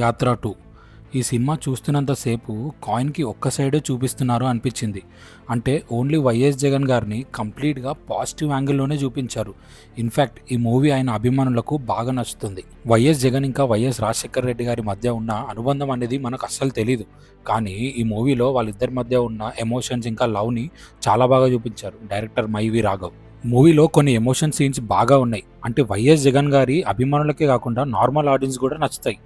యాత్ర 2 ఈ సినిమా చూస్తున్నంతసేపు కాయిన్‌కి ఒక్క సైడే చూపిస్తున్నారు అనిపించింది. అంటే ఓన్లీ వైఎస్ జగన్ గారిని కంప్లీట్‌గా పాజిటివ్ యాంగిల్‌లోనే చూపించారు. ఇన్‌ఫాక్ట్ ఈ మూవీ ఆయన అభిమానులకు బాగా నచ్చుతుంది. వైఎస్ జగన్ ఇంకా వైఎస్ రాజశేఖర రెడ్డి గారి మధ్య ఉన్న అనుబంధం అనేది మనకు అస్సలు తెలీదు. కానీ ఈ మూవీలో వాళ్ళిద్దరి మధ్య ఉన్న ఎమోషన్స్ ఇంకా లవ్‌ని చాలా బాగా చూపించారు డైరెక్టర్ మైవి రాఘవ్. మూవీలో కొన్ని ఎమోషన్ సీన్స్ బాగా ఉన్నాయి. అంటే వైఎస్ జగన్ గారి అభిమానులకే కాకుండా నార్మల్ ఆడియన్స్ కూడా నచ్చుతాయి.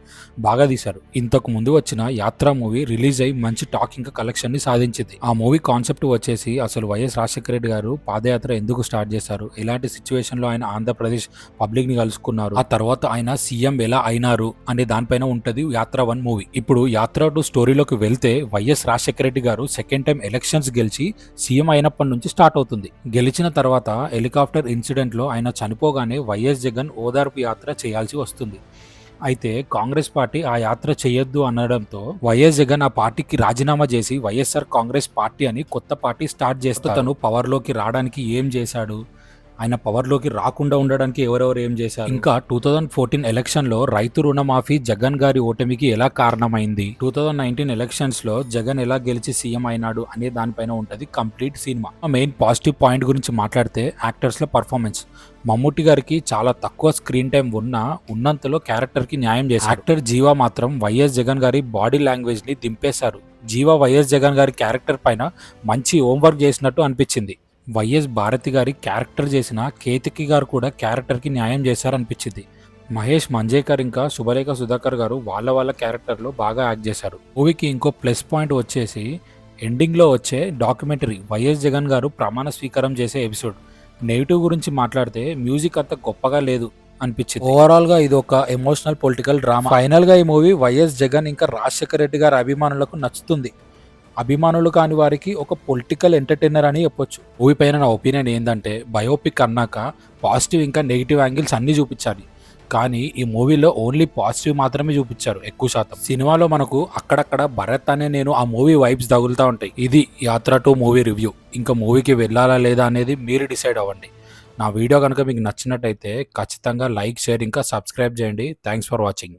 బాగా తీశారు. ఇంతకు ముందు వచ్చిన యాత్ర మూవీ రిలీజ్ అయ్యి మంచి టాక్ ఇంకా కలెక్షన్ని సాధించింది. ఆ మూవీ కాన్సెప్ట్ వచ్చేసి అసలు వైఎస్ రాజశేఖర రెడ్డి గారు పాదయాత్ర ఎందుకు స్టార్ట్ చేశారు, ఎలాంటి సిచ్యువేషన్లో ఆయన ఆంధ్రప్రదేశ్ పబ్లిక్ని కలుసుకున్నారు, ఆ తర్వాత ఆయన సీఎం ఎలా అయినారు అనే దానిపైన ఉంటుంది యాత్ర 1 మూవీ. ఇప్పుడు యాత్ర 2 స్టోరీలోకి వెళ్తే వైఎస్ రాజశేఖర రెడ్డి గారు సెకండ్ టైం ఎలక్షన్స్ గెలిచి సీఎం అయినప్పటి నుంచి స్టార్ట్ అవుతుంది. గెలిచిన తర్వాత హెలికాప్టర్ ఇన్సిడెంట్లో ఆయన చనిపోగానే వైఎస్ జగన్ ఓదార్పు యాత్ర చేయాల్సి వస్తుంది. అయితే కాంగ్రెస్ పార్టీ ఆ యాత్ర చేయొద్దు అనడంతో వైఎస్ జగన్ ఆ పార్టీకి రాజీనామా చేసి వైఎస్ఆర్ కాంగ్రెస్ పార్టీ అని కొత్త పార్టీ స్టార్ట్ చేస్తే తను పవర్లోకి రావడానికి ఏం చేశాడు, ఆయన పవర్లోకి రాకుండా ఉండడానికి ఎవరెవరు ఏం చేశారు, ఇంకా 2014 ఎలక్షన్లో రైతు రుణమాఫీ జగన్ గారి ఓటమికి ఎలా కారణమైంది, 2019 ఎలక్షన్స్లో జగన్ ఎలా గెలిచి సీఎం అయినాడు అనే దానిపైన ఉంటుంది complete cinema. Main positive point గురించి మాట్లాడితే యాక్టర్స్ల పర్ఫార్మెన్స్. మమ్ముట్టి గారికి చాలా తక్కువ స్క్రీన్ టైం ఉన్నంతలో క్యారెక్టర్కి న్యాయం చేశారు. యాక్టర్ జీవా మాత్రం వైఎస్ జగన్ గారి బాడీ లాంగ్వేజ్ని దింపేశారు. జీవా వైఎస్ జగన్ గారి క్యారెక్టర్ పైన మంచి హోంవర్క్ చేసినట్టు అనిపించింది. వైఎస్ భారతి గారి క్యారెక్టర్ చేసిన కేతకి గారు కూడా క్యారెక్టర్కి న్యాయం చేశారనిపించింది. మహేష్ మంజేకర్ ఇంకా శుభలేఖ సుధాకర్ గారు వాళ్ళ క్యారెక్టర్లో బాగా యాక్ట్ చేశారు. మూవీకి ఇంకో ప్లస్ పాయింట్ వచ్చేసి ఎండింగ్లో వచ్చే డాక్యుమెంటరీ, వైఎస్ జగన్ గారు ప్రమాణ స్వీకారం చేసే ఎపిసోడ్. నెగిటివ్ గురించి మాట్లాడితే మ్యూజిక్ అంత గొప్పగా లేదు అనిపించింది. ఓవరాల్ గా ఇది ఒక ఎమోషనల్ పొలిటికల్ డ్రామా. ఫైనల్ గా ఈ మూవీ వైఎస్ జగన్ ఇంకా రాజశేఖర రెడ్డి గారి అభిమానులకు నచ్చుతుంది. అభిమానులు కాని వారికి ఒక పొలిటికల్ ఎంటర్టైనర్ అని చెప్పొచ్చు. మూవీ పైన నా ఒపీనియన్ ఏంటంటే బయోపిక్ అన్నాక పాజిటివ్ ఇంకా నెగిటివ్ యాంగిల్స్ అన్నీ చూపించాలి. కానీ ఈ మూవీలో ఓన్లీ పాజిటివ్ మాత్రమే చూపించారు ఎక్కువ శాతం. సినిమాలో మనకు అక్కడక్కడ భరత్ అనే నేను ఆ మూవీ వైబ్స్ తగులుతూ ఉంటాయి. ఇది యాత్ర 2 మూవీ రివ్యూ. ఇంకా మూవీకి వెళ్ళాలా లేదా అనేది మీరు డిసైడ్ అవ్వండి. నా వీడియో కనుక మీకు నచ్చినట్టయితే ఖచ్చితంగా లైక్, షేర్ ఇంకా సబ్స్క్రైబ్ చేయండి. Thanks for watching.